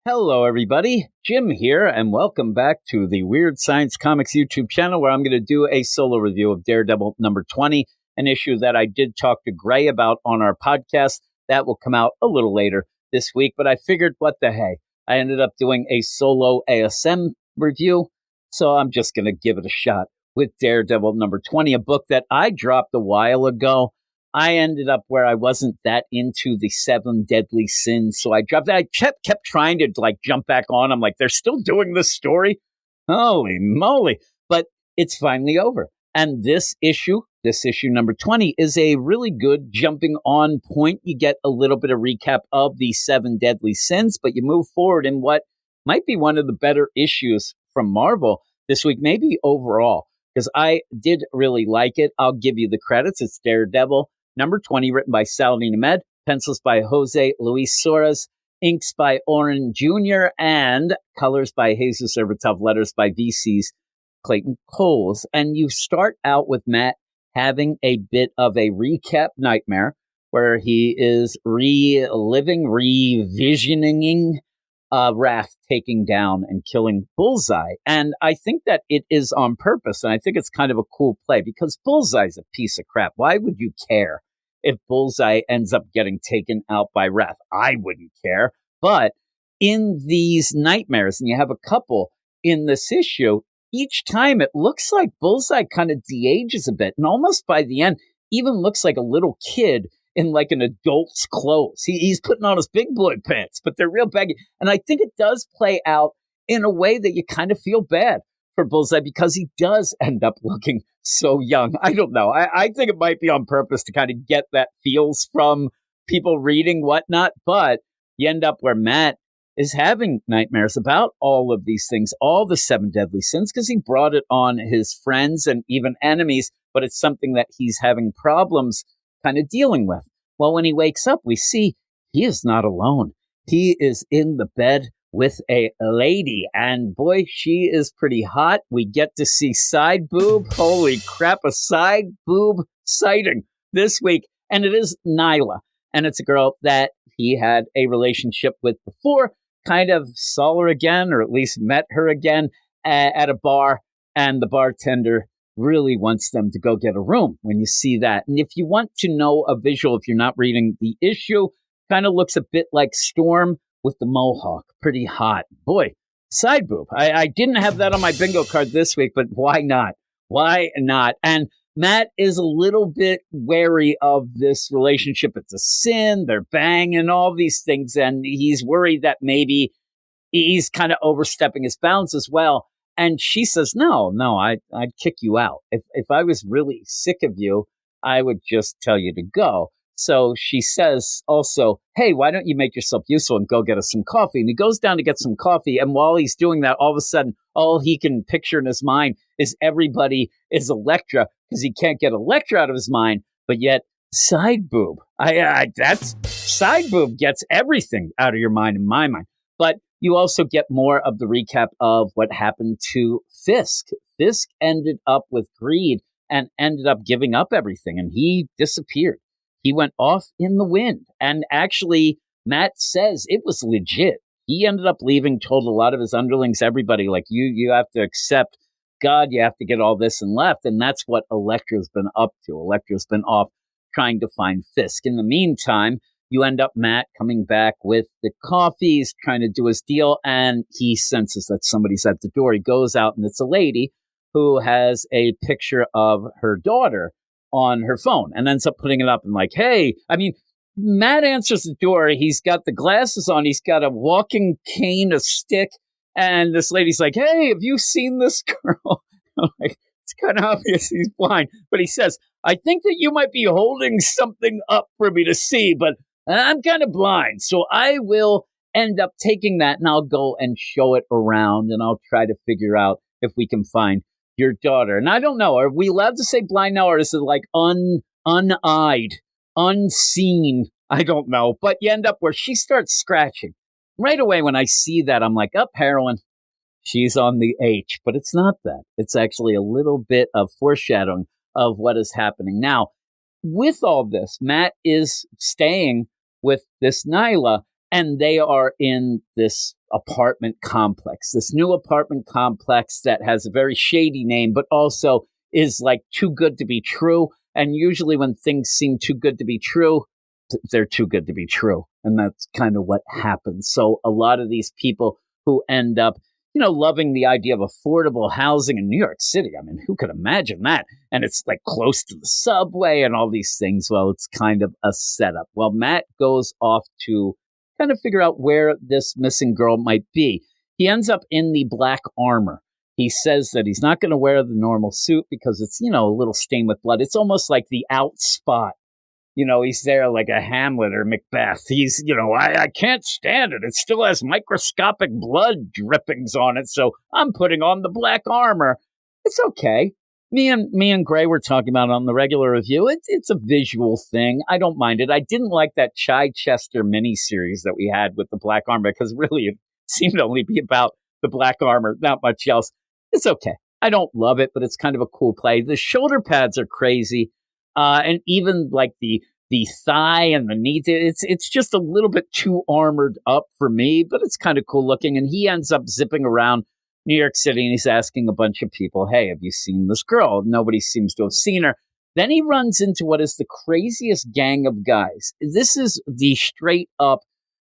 Hello, everybody. Jim here, and welcome back to the Weird Science Comics YouTube channel, where I'm going to do a solo review of Daredevil number 20, an issue that I did talk to Gray about on our podcast. That will come out a little later this week, but I figured, what the hey? I ended up doing a solo ASM review, so I'm just going to give it a shot with Daredevil number 20, a book that I dropped a while ago. I ended up where I wasn't that into the 7 deadly sins, so I dropped that. I kept trying to jump back on. I'm like, they're still doing this story? Holy moly. But it's finally over. And this issue number 20, is a really good jumping on point. You get a little bit of recap of the 7 deadly sins, but you move forward in what might be one of the better issues from Marvel this week, maybe overall, because I did really like it. I'll give you the credits. It's Daredevil number 20, written by Saladin Ahmed, pencils by Jose Luis Soares, inks by Oren Jr., and colors by Jesus Evertov, letters by VC's Clayton Coles. And you start out with Matt having a bit of a recap nightmare where he is revisioning Wrath taking down and killing Bullseye. And I think that it is on purpose, and I think it's kind of a cool play, because Bullseye's a piece of crap. Why would you care if Bullseye ends up getting taken out by Wrath? I wouldn't care. But in these nightmares, and you have a couple in this issue, each time it looks like Bullseye kind of de-ages a bit, and almost by the end even looks like a little kid in like an adult's clothes. He's putting on his big boy pants, but they're real baggy. And I think it does play out in a way that you kind of feel bad for Bullseye, because he does end up looking so young. I don't know. I think it might be on purpose to kind of get that feels from people reading whatnot, but you end up where Matt is having nightmares about all of these things, all the 7 deadly sins, because he brought it on his friends and even enemies, but it's something that he's having problems kind of dealing with. Well, when he wakes up, we see he is not alone. He is in the bed with a lady, and boy, she is pretty hot. We get to see side boob. Holy crap, a side boob sighting this week. And it is Nyla, and it's a girl that he had a relationship with before, kind of saw her again, or at least met her again at a bar, and the bartender really wants them to go get a room when you see that. And if you want to know a visual, if you're not reading the issue, kind of looks a bit like Storm with the mohawk. Pretty hot. Boy, side boob. I didn't have that on my bingo card this week, but why not? Why not? And Matt is a little bit wary of this relationship. It's a sin. They're banging, all these things. And he's worried that maybe he's kind of overstepping his bounds as well. And she says, no, I'd kick you out. If I was really sick of you, I would just tell you to go. So she says also, hey, why don't you make yourself useful and go get us some coffee? And he goes down to get some coffee. And while he's doing that, all of a sudden, all he can picture in his mind is everybody is Elektra, because he can't get Elektra out of his mind. But yet, side boob. That's side boob gets everything out of your mind, in my mind. But you also get more of the recap of what happened to Fisk. Fisk ended up with greed and ended up giving up everything, and he disappeared. He went off in the wind. And actually, Matt says it was legit. He ended up leaving, told a lot of his underlings, everybody, like, you have to accept God, you have to get all this, and left. And that's what Elektra's been up to. Elektra's been off trying to find Fisk. In the meantime, you end up Matt coming back with the coffees, trying to do his deal, and he senses that somebody's at the door. He goes out, and it's a lady who has a picture of her daughter on her phone and ends up putting it up and like, hey, I mean, Matt answers the door. He's got the glasses on. He's got a walking cane, a stick, and this lady's like, hey, have you seen this girl? I'm like, it's kind of obvious he's blind, but he says, I think that you might be holding something up for me to see, but I'm kind of blind, so I will end up taking that, and I'll go and show it around, and I'll try to figure out if we can find your daughter. And I don't know, are we allowed to say blind now, or is it like uneyed, unseen? I don't know, but you end up where she starts scratching. Right away when I see that, I'm like, heroin. She's on the H, but it's not that. It's actually a little bit of foreshadowing of what is happening. Now, with all this, Matt is staying with this Nyla, And they are in this apartment complex, this new apartment complex that has a very shady name, but also is like too good to be true. And usually when things seem too good to be true, they're too good to be true. And that's kind of what happens. So a lot of these people who end up, loving the idea of affordable housing in New York City. I mean, who could imagine that? And it's like close to the subway and all these things. Well, it's kind of a setup. Well, Matt goes off to kind of figure out where this missing girl might be. He ends up in the black armor. He says that he's not going to wear the normal suit because it's, a little stained with blood. It's almost like the out spot. He's there like a Hamlet or Macbeth. He's, I can't stand it. It still has microscopic blood drippings on it. So I'm putting on the black armor. It's okay. Me and Gray were talking about it on the regular review. It's a visual thing. I don't mind it. I didn't like that Chichester miniseries that we had with the black armor because really it seemed to only be about the black armor, not much else. It's okay. I don't love it, but it's kind of a cool play. The shoulder pads are crazy. And even like the thigh and the knee, it's just a little bit too armored up for me, but it's kind of cool looking. And he ends up zipping around New York City and he's asking a bunch of people, hey, have you seen this girl? Nobody seems to have seen her. Then he runs into what is the craziest gang of guys. This is the straight up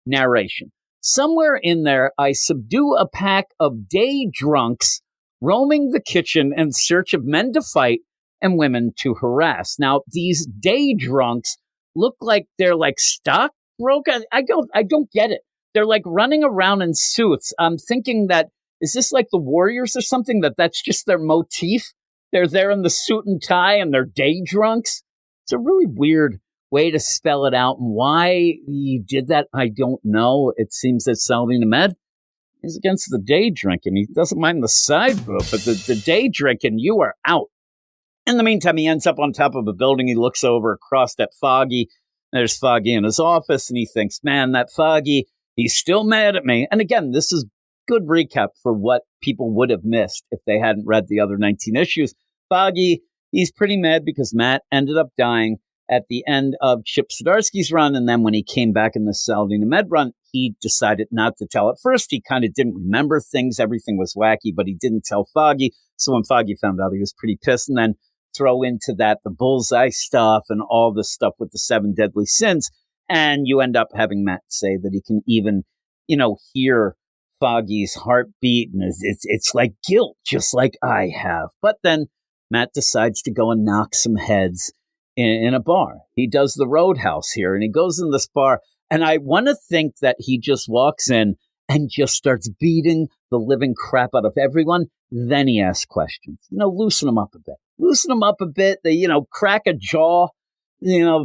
narration. Somewhere in there, I subdue a pack of day drunks roaming the kitchen in search of men to fight and women to harass. Now, these day drunks look like they're like stockbrokers. I don't get it. They're like running around in suits. I'm thinking that, is this like the Warriors or something, that's just their motif? They're there in the suit and tie and they're day drunks. It's a really weird way to spell it out. And why he did that, I don't know. It seems that Saladin Ahmed is against the day drinking. He doesn't mind the side boob, but the day drinking, you are out. In the meantime, he ends up on top of a building. He looks over across at Foggy. There's Foggy in his office, and he thinks, man, that Foggy, he's still mad at me. And again, this is good recap for what people would have missed if they hadn't read the other 19 issues. Foggy, he's pretty mad because Matt ended up dying at the end of Chip Zdarsky's run. And then when he came back in the Saladin Ahmed run, he decided not to tell. At first, he kind of didn't remember things. Everything was wacky, but he didn't tell Foggy. So when Foggy found out, he was pretty pissed. And then throw into that the bullseye stuff and all the stuff with the 7 deadly sins. And you end up having Matt say that he can even, hear Foggy's heartbeat. And it's like guilt, just like I have. But then Matt decides to go and knock some heads in a bar. He does the Roadhouse here and he goes in this bar. And I want to think that he just walks in and just starts beating the living crap out of everyone. Then he asks questions, loosen them up a bit. Loosen them up a bit. They, crack a jaw,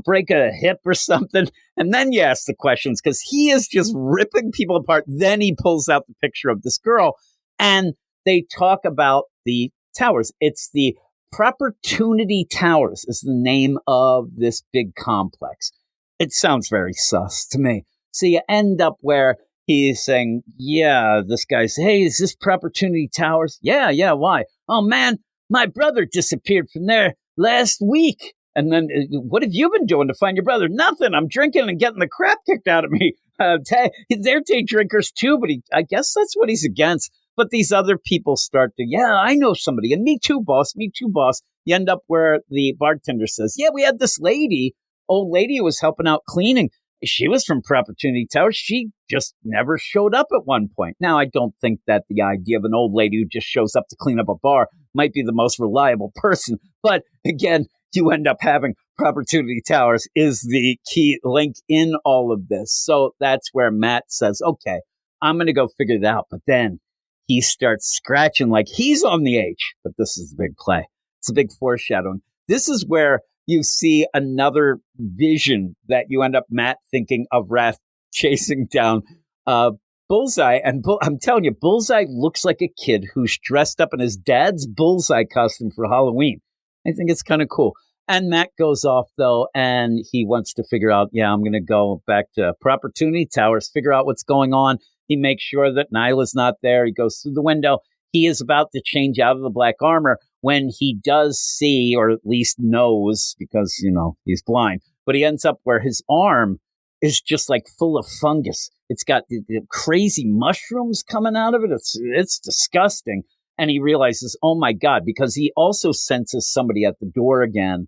break a hip or something. And then you ask the questions because he is just ripping people apart. Then he pulls out the picture of this girl and they talk about the towers. It's the Propertunity Towers is the name of this big complex. It sounds very sus to me. So you end up where he's saying, yeah, this guy's, hey, is this Propertunity Towers? Yeah, why? Oh, man, my brother disappeared from there last week. And then, what have you been doing to find your brother? Nothing. I'm drinking and getting the crap kicked out of me. They're day drinkers too, but I guess that's what he's against. But these other people start to, yeah, I know somebody. And me too, boss. You end up where the bartender says, yeah, we had this old lady who was helping out cleaning. She was from Propertunity Towers. She just never showed up at one point. Now, I don't think that the idea of an old lady who just shows up to clean up a bar might be the most reliable person. But again, you end up having Propertunity Towers is the key link in all of this. So that's where Matt says, okay, I'm going to go figure it out. But then he starts scratching like he's on the H. But this is the big play. It's a big foreshadowing. This is where you see another vision that you end up, Matt, thinking of Wrath chasing down Bullseye. And I'm telling you, Bullseye looks like a kid who's dressed up in his dad's Bullseye costume for Halloween. I think it's kind of cool. And Matt goes off, though, and he wants to figure out, I'm going to go back to Propertunity Towers, figure out what's going on. He makes sure that Nyla's not there. He goes through the window. He is about to change out of the black armor when he does see, or at least knows, because, he's blind. But he ends up where his arm is just like full of fungus. It's got the crazy mushrooms coming out of it. It's disgusting. And he realizes, oh my God, because he also senses somebody at the door again,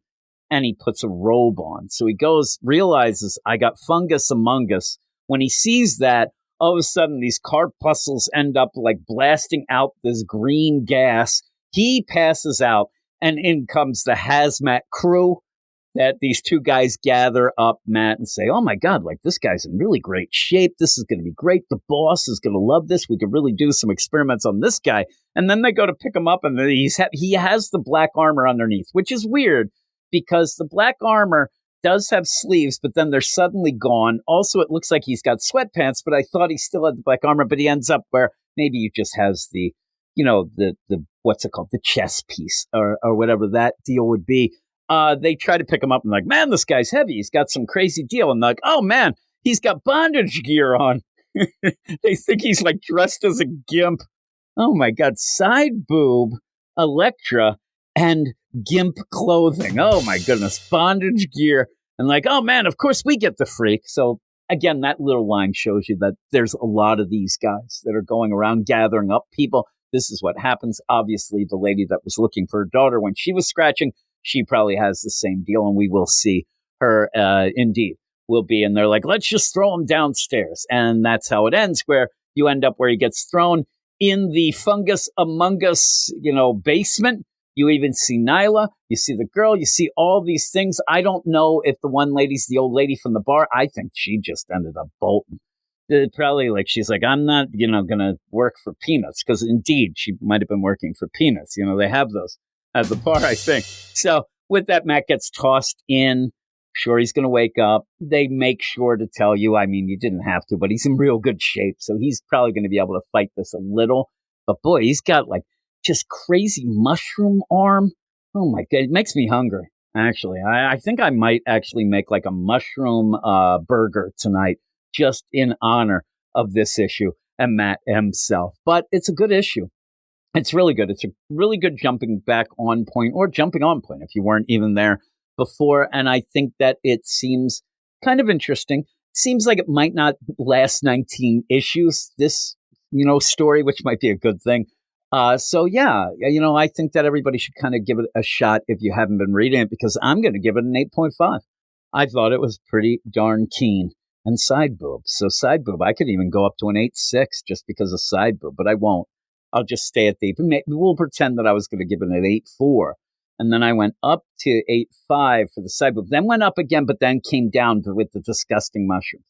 and he puts a robe on. So he goes, realizes, I got fungus among us. When he sees that, all of a sudden these corpuscles end up like blasting out this green gas. He passes out, and in comes the hazmat crew that these two guys gather up, Matt, and say, oh my God, like this guy's in really great shape. This is going to be great. The boss is going to love this. We could really do some experiments on this guy. And then they go to pick him up, and he has the black armor underneath, which is weird because the black armor does have sleeves, but then they're suddenly gone. Also, it looks like he's got sweatpants, but I thought he still had the black armor, but he ends up where maybe he just has the what's it called? The chest piece or whatever that deal would be. They try to pick him up and like, man, this guy's heavy. He's got some crazy deal. And like, oh man, he's got bondage gear on. They think he's like dressed as a gimp. Oh my God. Side boob, Elektra, and gimp clothing. Oh my goodness. Bondage gear. And like, oh man, of course we get the freak. So again, that little line shows you that there's a lot of these guys that are going around gathering up people. This is what happens. Obviously, the lady that was looking for her daughter when she was scratching, she probably has the same deal, and we will see her indeed will be. And they're like, let's just throw him downstairs. And that's how it ends, where you end up where he gets thrown in the fungus among us, basement. You even see Nyla, you see the girl, you see all these things. I don't know if the one lady's the old lady from the bar. I think she just ended up bolting. Probably like she's like, I'm not, going to work for peanuts, because indeed she might have been working for peanuts. They have those at the bar, I think. So with that, Matt gets tossed in. Sure, he's going to wake up. They make sure to tell you, I mean, you didn't have to, but he's in real good shape. So he's probably going to be able to fight this a little. But boy, he's got like just crazy mushroom arm. Oh my God, it makes me hungry. Actually, I think I might actually make like a mushroom burger tonight, just in honor of this issue and Matt himself. But it's a good issue. It's really good. It's a really good jumping back on point, or jumping on point if you weren't even there before. And I think that it seems kind of interesting. Seems like it might not last 19 issues, this, story, which might be a good thing. So yeah, I think that everybody should kind of give it a shot if you haven't been reading it, because I'm going to give it an 8.5. I thought it was pretty darn keen. And side boob. So side boob, I could even go up to an 8.6 just because of side boob, but I won't. I'll just stay at we'll pretend that I was going to give it an 8.4. And then I went up to 8.5 for the side boob, then went up again, but then came down with the disgusting mushrooms.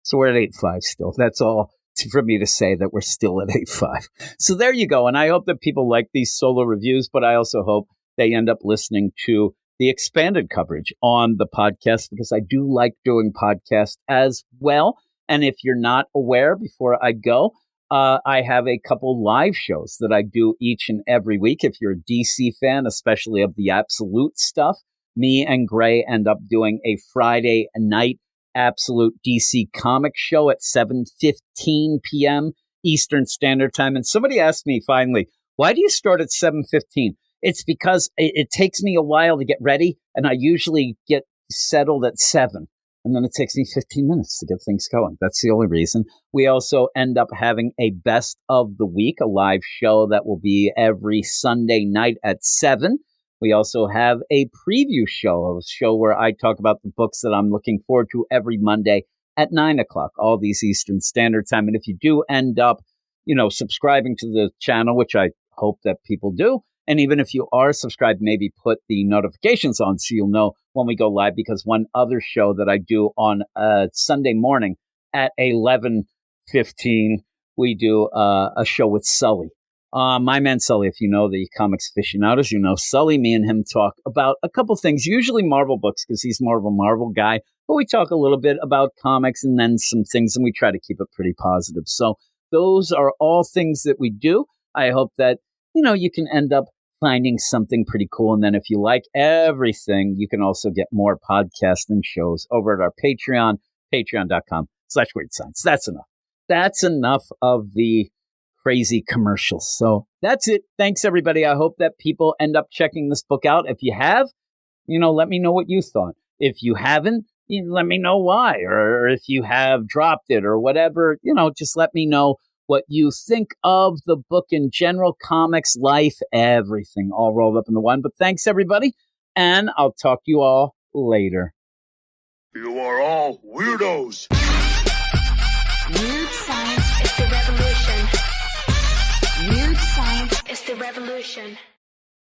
So we're at 8.5 still. That's all for me to say, that we're still at 8.5. So there you go. And I hope that people like these solo reviews, but I also hope they end up listening to the expanded coverage on the podcast, because I do like doing podcasts as well. And if you're not aware, before I go, I have a couple live shows that I do each and every week. If you're a DC fan, especially of the Absolute stuff, me and Gray end up doing a Friday night Absolute DC comic show at 7:15 p.m. Eastern Standard Time. And somebody asked me finally, why do you start at 7:15? It's because it takes me a while to get ready, and I usually get settled at 7. And then it takes me 15 minutes to get things going. That's the only reason. We also end up having a best of the week, a live show that will be every Sunday night at 7. We also have a preview show, a show where I talk about the books that I'm looking forward to every Monday at 9 o'clock, all these Eastern Standard Time. And if you do end up, subscribing to the channel, which I hope that people do, and even if you are subscribed, maybe put the notifications on so you'll know when we go live, because one other show that I do on Sunday morning at 11:15, we do a show with Sully. My man Sully, if you know the comics aficionados, Sully, me and him talk about a couple things, usually Marvel books, because he's more of a Marvel guy, but we talk a little bit about comics and then some things, and we try to keep it pretty positive. So those are all things that we do. I hope that, you can end up finding something pretty cool. And then if you like everything, you can also get more podcasts and shows over at our Patreon, patreon.com/WeirdScience. That's enough. That's enough of the crazy commercials. So that's it. Thanks, everybody. I hope that people end up checking this book out. If you have, let me know what you thought. If you haven't, let me know why, or if you have dropped it or whatever, just let me know what you think of the book in general, comics, life, everything all rolled up into one. But thanks, everybody, and I'll talk to you all later. You are all weirdos. Weird science is the revolution. Weird science is the revolution.